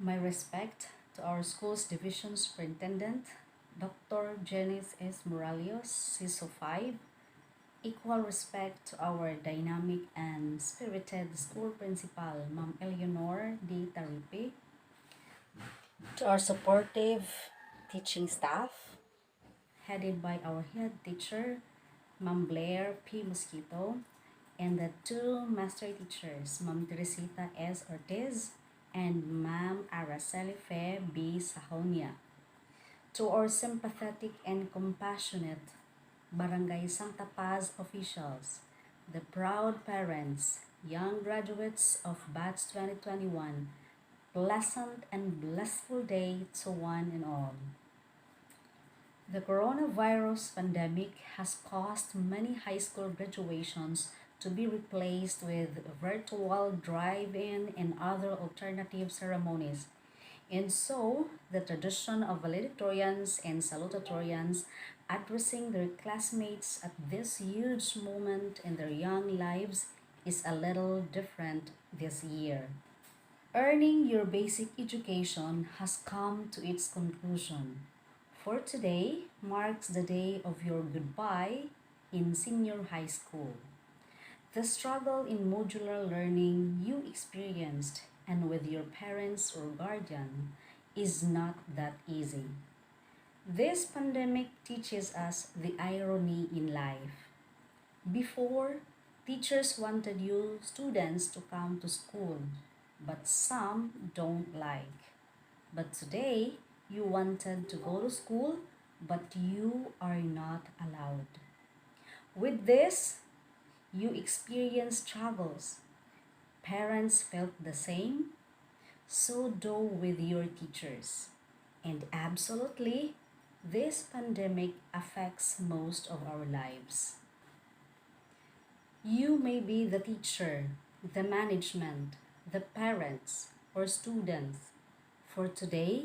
My respect to our school's division superintendent, Dr. Janice S. Morales, CISO 5. Equal respect to our dynamic and spirited school principal, Ma'am Eleanor D. Taripe. To our supportive teaching staff, headed by our head teacher, Ma'am Blair P. Mosquito, and the two master teachers, Ma'am Teresita S. Ortiz and Ma'am Araceli Fe B. Sahonia. To our sympathetic and compassionate Barangay Santa Paz officials, the proud parents, young graduates of Batch 2021, pleasant and blissful day to one and all. The coronavirus pandemic has caused many high school graduations to be replaced with virtual drive-in and other alternative ceremonies. And so, the tradition of valedictorians and salutatorians addressing their classmates at this huge moment in their young lives is a little different this year. Earning your basic education has come to its conclusion. For today marks the day of your goodbye in senior high school. The struggle in modular learning you experienced and with your parents or guardian is not that easy. This pandemic teaches us the irony in life. Before, teachers wanted you students to come to school, but some don't like. But today, you wanted to go to school, but you are not allowed. With this, you experienced struggles. Parents felt the same, so do with your teachers. And absolutely, this pandemic affects most of our lives. You may be the teacher, the management, the parents, or students. For today,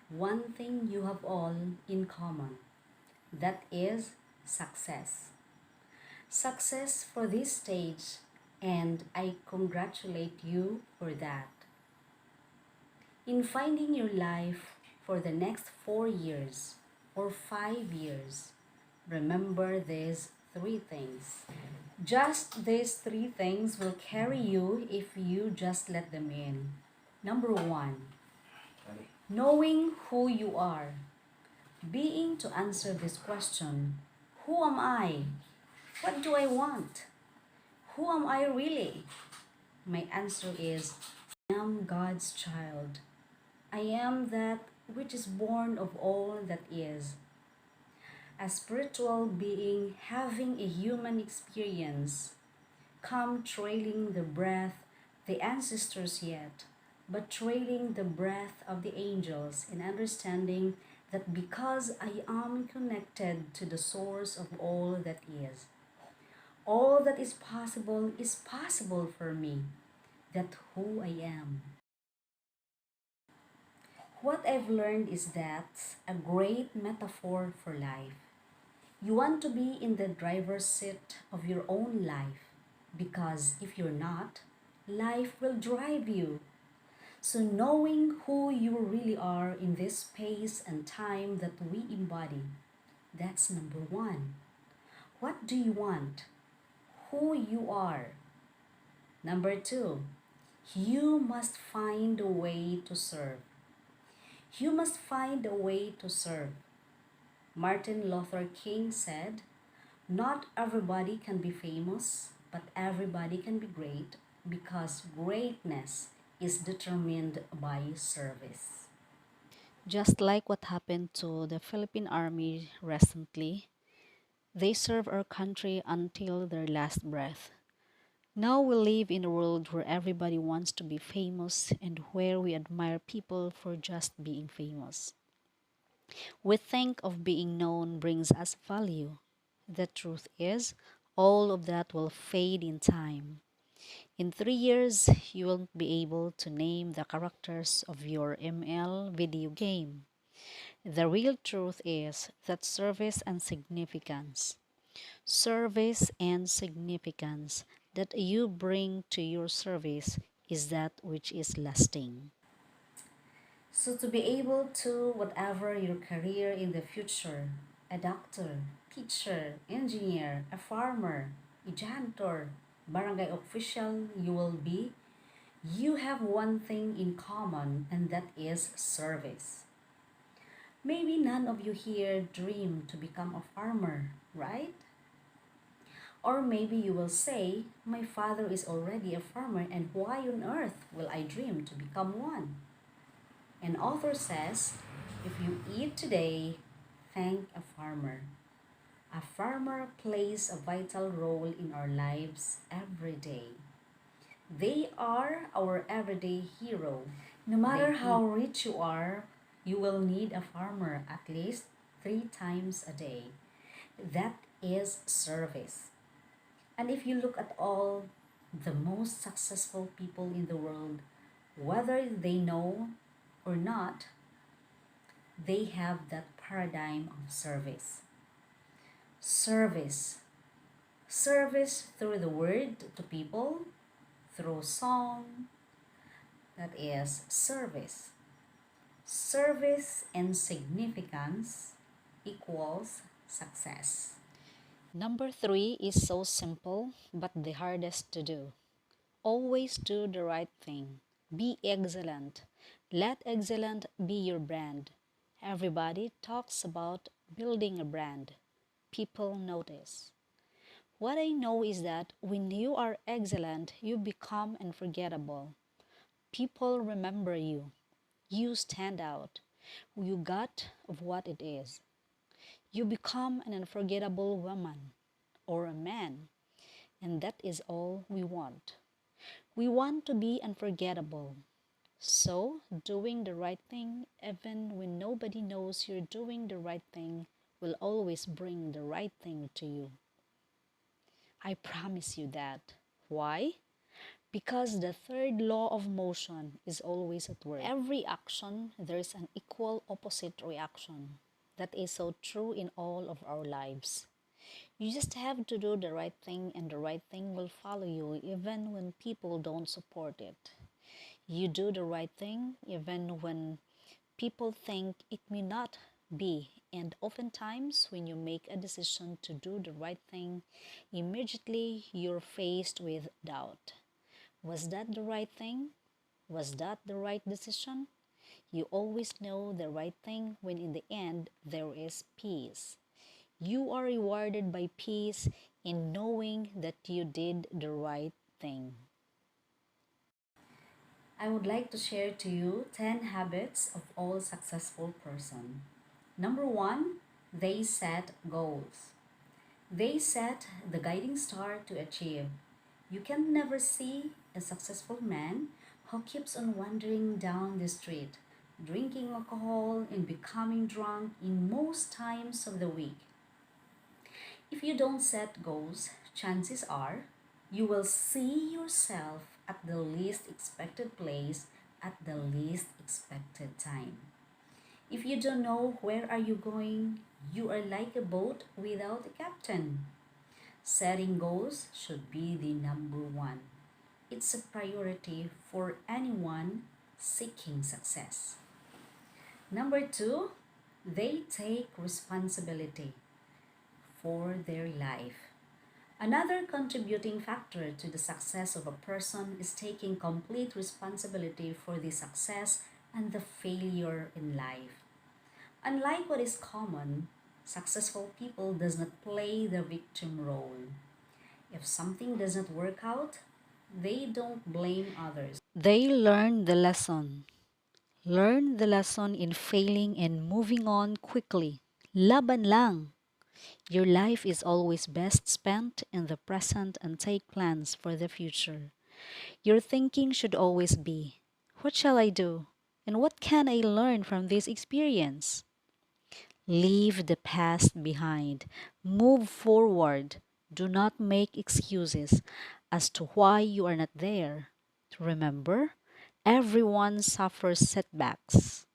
one thing you have all in common, that is success. Success for this stage, and I congratulate you for that. In finding your life for the next 4 years or 5 years, remember these three things. Just these three things will carry you if you just let them in. Number one, knowing who you are. Being to answer this question, who am I? What do I want? Who am I really? My answer is, I am God's child. I am that which is born of all that is. A spiritual being having a human experience, come trailing the breath, the ancestors yet, but trailing the breath of the angels in understanding that because I am connected to the source of all that is possible for me, that who I am. What I've learned is that a great metaphor for life. You want to be in the driver's seat of your own life because if you're not, life will drive you. So knowing who you really are in this space and time that we embody, that's number one. What do you want? Who you are. Number two, you must find a way to serve. You must find a way to serve. Martin Luther King said, not everybody can be famous, but everybody can be great because greatness is determined by service. Just like what happened to the Philippine Army recently, they serve our country until their last breath. Now we live in a world where everybody wants to be famous and where we admire people for just being famous. We think of being known brings us value. The truth is, all of that will fade in time. In 3 years, you won't be able to name the characters of your ML video game. The real truth is that service and significance that you bring to your service is that which is lasting. So, to be able to whatever your career in the future, a doctor, teacher, engineer, a farmer, a janitor, barangay official you will be, you have one thing in common, and that is service. Maybe none of you here dream to become a farmer, right? Or maybe you will say, my father is already a farmer, and why on earth will I dream to become one? An author says, if you eat today, thank a farmer. A farmer plays a vital role in our lives every day. They are our everyday hero. No matter how rich you are, you will need a farmer at least 3 times a day. That is service. And if you look at all the most successful people in the world, whether they know or not, they have that paradigm of service. Service. Service through the word to people, through song, that is service. Service and significance equals success. Number three is so simple but the hardest to do. Always do the right thing. Be excellent. Let excellent be your brand. Everybody talks about building a brand. People notice. What I know is that when you are excellent, you become unforgettable. People remember you. You stand out. You got of what it is. You become an unforgettable woman or a man, and that is all we want. We want to be unforgettable. So, doing the right thing, even when nobody knows you're doing the right thing, will always bring the right thing to you. I promise you that. Why? Because the third law of motion is always at work. Every action, there is an equal opposite reaction. That is so true in all of our lives. You just have to do the right thing, and the right thing will follow you even when people don't support it. You do the right thing even when people think it may not be. And oftentimes, when you make a decision to do the right thing, immediately you're faced with doubt. Was that the right thing? Was that the right decision? You always know the right thing when in the end there is peace. You are rewarded by peace in knowing that you did the right thing. I would like to share to you 10 habits of all successful person. Number 1, they set goals. They set the guiding star to achieve. You can never see a successful man who keeps on wandering down the street, drinking alcohol and becoming drunk in most times of the week. If you don't set goals, chances are you will see yourself at the least expected place at the least expected time. If you don't know where are you going, you are like a boat without a captain. Setting goals should be the number one. It's a priority for anyone seeking success. Number 2, they take responsibility for their life. Another contributing factor to the success of a person is taking complete responsibility for the success and the failure in life. Unlike what is common, successful people does not play the victim role. If something doesn't work out, they don't blame others. They learn the lesson. Learn the lesson in failing and moving on quickly. Laban lang. Your life is always best spent in the present and take plans for the future. Your thinking should always be, what shall I do? And what can I learn from this experience? Leave the past behind. Move forward. Do not make excuses as to why you are not there. Remember, everyone suffers setbacks.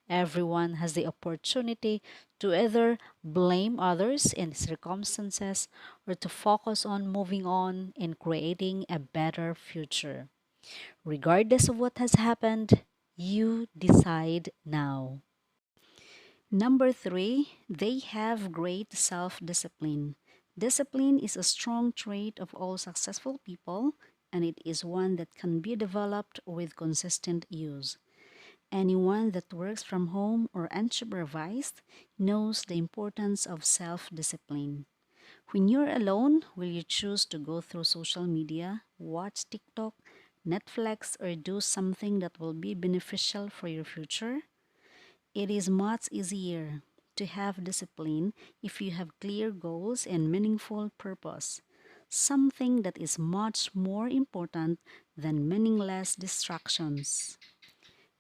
Everyone has the opportunity to either blame others in circumstances or to focus on moving on and creating a better future. Regardless of what has happened, You decide now. Number three, they have great self discipline. Discipline is a strong trait of all successful people, and it is one that can be developed with consistent use. Anyone that works from home or unsupervised knows the importance of self discipline. When you're alone, will you choose to go through social media, watch TikTok, Netflix, or do something that will be beneficial for your future? It is much easier to have discipline if you have clear goals and meaningful purpose, something that is much more important than meaningless distractions.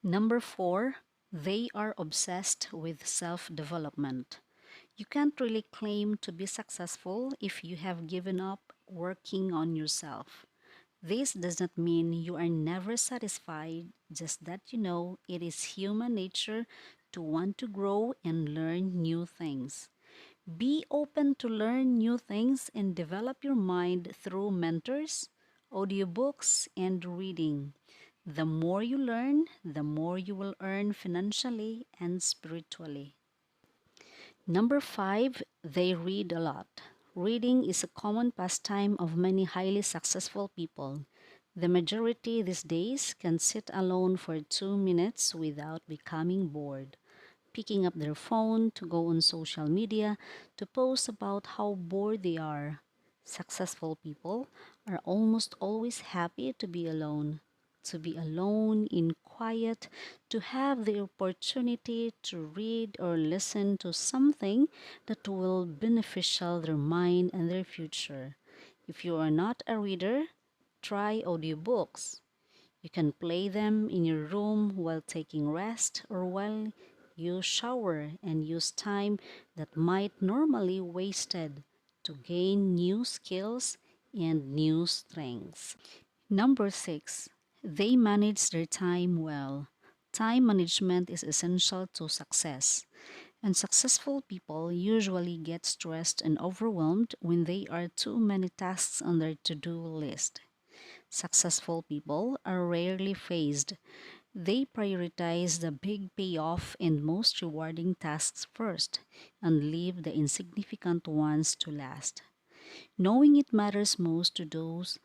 Number four, they are obsessed with self development. You can't really claim to be successful if you have given up working on yourself. This does not mean you are never satisfied, just that you know it is human nature to want to grow and learn new things. Be open to learn new things and develop your mind through mentors, audiobooks, and reading. The more you learn, the more you will earn financially and spiritually. Number five, they read a lot. Reading is a common pastime of many highly successful people. The majority these days can sit alone for 2 minutes without becoming bored, picking up their phone to go on social media to post about how bored they are. Successful people are almost always happy to be alone. To be alone in quiet, to have the opportunity to read or listen to something that will beneficial their mind and their future. If you are not a reader, try audiobooks. You can play them in your room while taking rest or while you shower and use time that might normally wasted to gain new skills and new strengths. Number six, they manage their time well. Time management is essential to success, and successful people usually get stressed and overwhelmed when there are too many tasks on their to do list. Successful people are rarely phased. They prioritize the big payoff and most rewarding tasks first and leave the insignificant ones to last. Knowing it matters most to those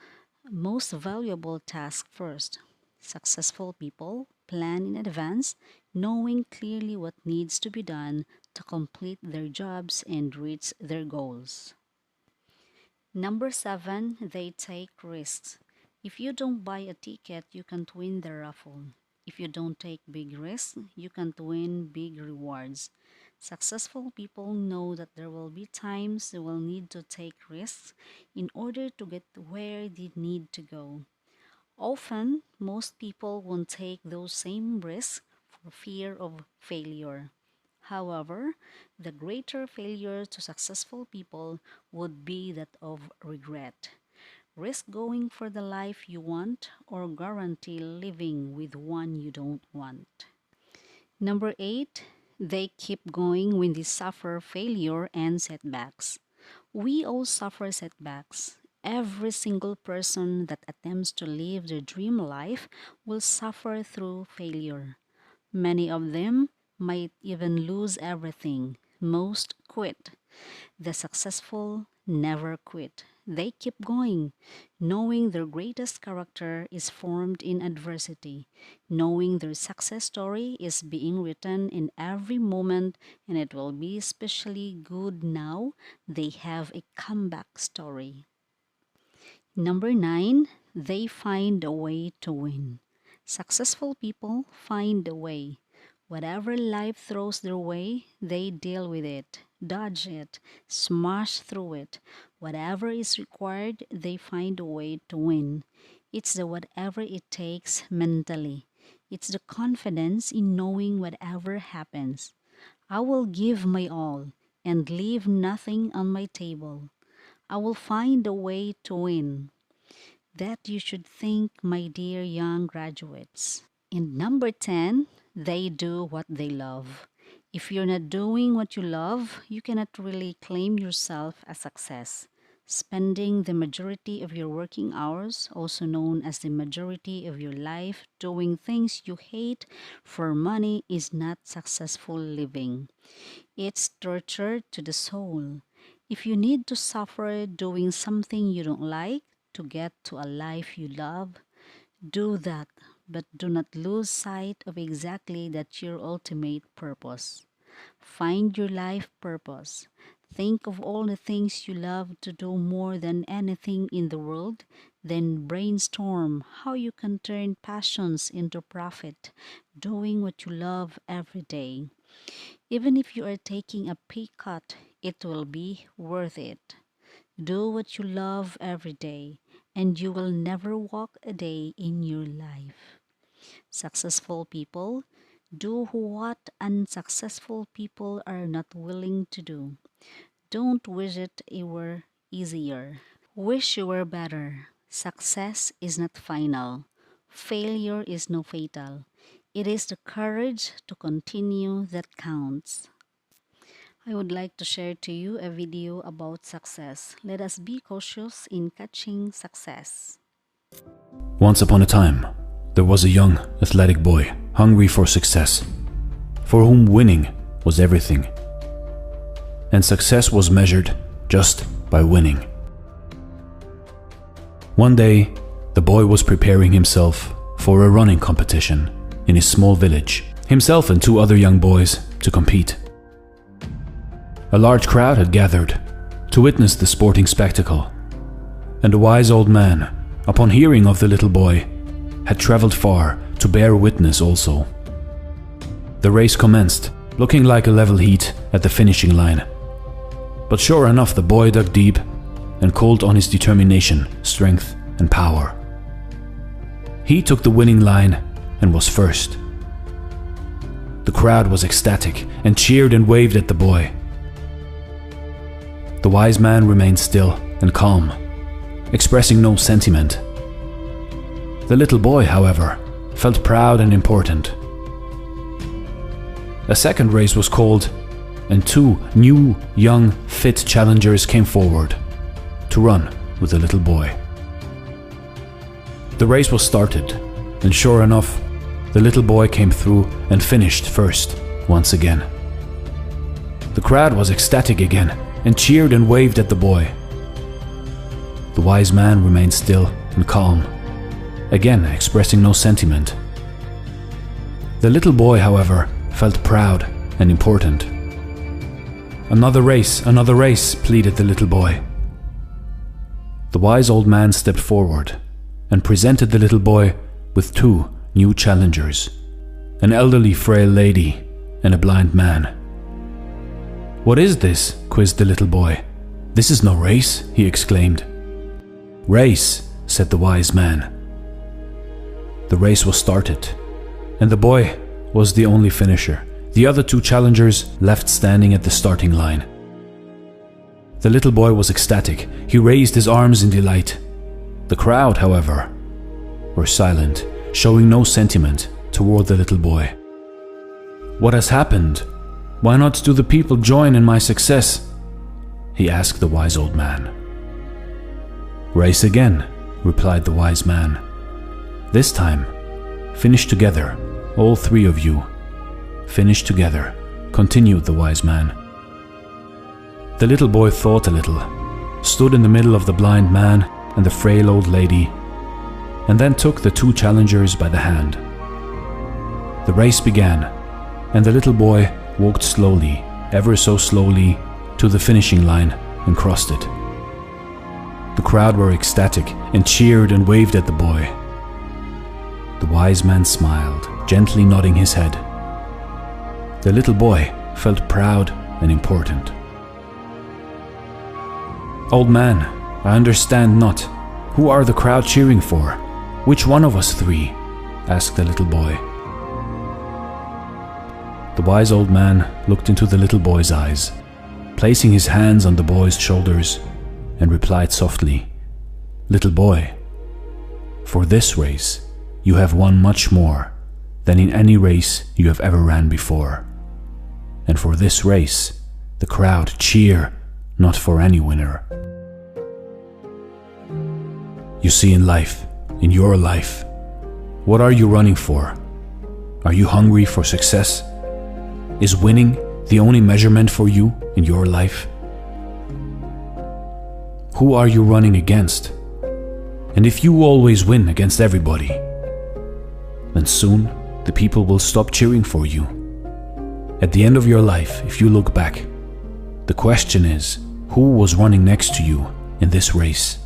most valuable tasks first. Successful people plan in advance, knowing clearly what needs to be done to complete their jobs and reach their goals. Number seven, they take risks. If you don't buy a ticket, you can't win the raffle. If you don't take big risks, you can't win big rewards. Successful people know that there will be times they will need to take risks in order to get where they need to go. Often, most people won't take those same risks for fear of failure. However, the greater failure to successful people would be that of regret. Risk going for the life you want or guarantee living with one you don't want. Number eight, they keep going when they suffer failure and setbacks. We all suffer setbacks. Every single person that attempts to live their dream life will suffer through failure. Many of them might even lose everything. Most quit. The successful never quit. They keep going, knowing their greatest character is formed in adversity, knowing their success story is being written in every moment, and it will be especially good now they have a comeback story. Number nine, they find a way to win. Successful people find a way. Whatever life throws their way, they deal with it, dodge it, smash through it. Whatever is required, they find a way to win. It's the whatever it takes mentally. It's the confidence in knowing whatever happens. I will give my all and leave nothing on my table. I will find a way to win. That you should think, my dear young graduates. And number 10, they do what they love. If you're not doing what you love, you cannot really claim yourself a success. Spending the majority of your working hours, also known as the majority of your life, doing things you hate for money is not successful living. It's torture to the soul. If you need to suffer doing something you don't like to get to a life you love, do that, but do not lose sight of exactly that your ultimate purpose. Find your life purpose. Think of all the things you love to do more than anything in the world, then brainstorm how you can turn passions into profit, doing what you love every day. Even if you are taking a pay cut, it will be worth it. Do what you love every day, and you will never walk a day in your life. Successful people do what unsuccessful people are not willing to do. Don't wish it were easier. Wish you were better. Success is not final. Failure is no fatal. It is the courage to continue that counts. I would like to share to you a video about success. Let us be cautious in catching success. Once upon a time, there was a young, athletic boy hungry for success, for whom winning was everything. And success was measured just by winning. One day, the boy was preparing himself for a running competition in his small village, himself and two other young boys to compete. A large crowd had gathered to witness the sporting spectacle, and a wise old man, upon hearing of the little boy, had traveled far to bear witness also. The race commenced, looking like a level heat at the finishing line. But sure enough, the boy dug deep and called on his determination, strength, and power. He took the winning line and was first. The crowd was ecstatic and cheered and waved at the boy. The wise man remained still and calm, expressing no sentiment. The little boy, however, felt proud and important. A second race was called, and two new, young, fit challengers came forward to run with the little boy. The race was started, and sure enough, the little boy came through and finished first once again. The crowd was ecstatic again and cheered and waved at the boy. The wise man remained still and calm, again expressing no sentiment. The little boy, however, felt proud and important. Another race, pleaded the little boy. The wise old man stepped forward and presented the little boy with two new challengers, an elderly frail lady and a blind man. "What is this?" quizzed the little boy. "This is no race," he exclaimed. "Race," said the wise man. The race was started, and the boy was the only finisher. The other two challengers left standing at the starting line. The little boy was ecstatic. He raised his arms in delight. The crowd, however, were silent, showing no sentiment toward the little boy. "What has happened? Why not do the people join in my success?" he asked the wise old man. "Race again," replied the wise man. "This time, finish together, all three of you. Finish together," continued the wise man. The little boy thought a little, stood in the middle of the blind man and the frail old lady, and then took the two challengers by the hand. The race began, and the little boy walked slowly, ever so slowly, to the finishing line and crossed it. The crowd were ecstatic and cheered and waved at the boy. The wise man smiled, gently nodding his head. The little boy felt proud and important. "Old man, I understand not. Who are the crowd cheering for? Which one of us three?" asked the little boy. The wise old man looked into the little boy's eyes, placing his hands on the boy's shoulders, and replied softly, "Little boy, for this race you have won much more than in any race you have ever ran before. And for this race the crowd cheer not for any winner, you see in life, in your life? What are you running for? Are you hungry for success? Is winning the only measurement for you in your life? Who are you running against? And if you always win against everybody, then soon the people will stop cheering for you. At the end of your life, if you look back, the question is, who was running next to you in this race?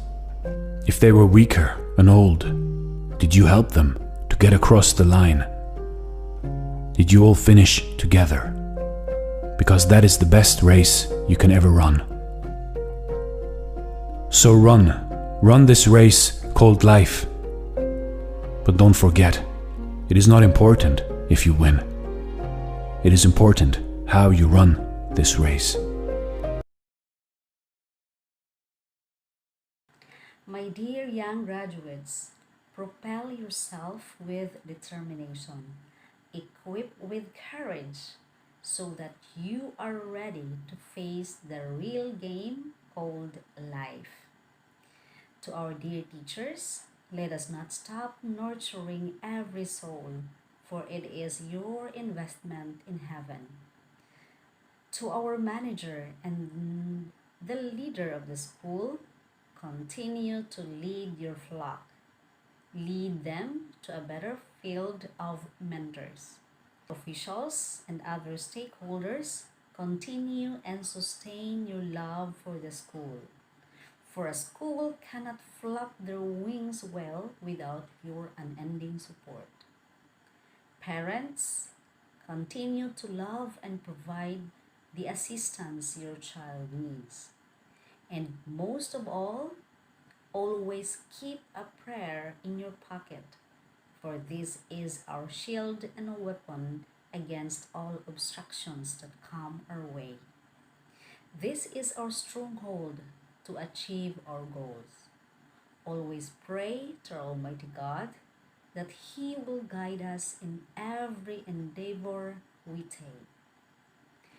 If they were weaker and old, did you help them to get across the line? Did you all finish together? Because that is the best race you can ever run. So run this race called life. But don't forget, it is not important if you win. It is important how you run this race. My dear young graduates, propel yourself with determination, equipped with courage, so that you are ready to face the real game called life. To our dear teachers, let us not stop nurturing every soul, for it is your investment in heaven. To our manager and the leader of the school, continue to lead your flock. Lead them to a better field of mentors. Officials and other stakeholders, continue and sustain your love for the school. For a school cannot flap their wings well without your unending support. Parents, continue to love and provide the assistance your child needs. And most of all, always keep a prayer in your pocket, for this is our shield and a weapon against all obstructions that come our way. This is our stronghold to achieve our goals. Always pray to Almighty God that He will guide us in every endeavor we take.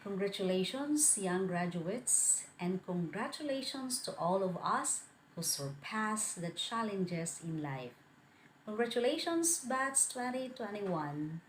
Congratulations, young graduates, and congratulations to all of us who surpass the challenges in life. Congratulations, Batch 2021.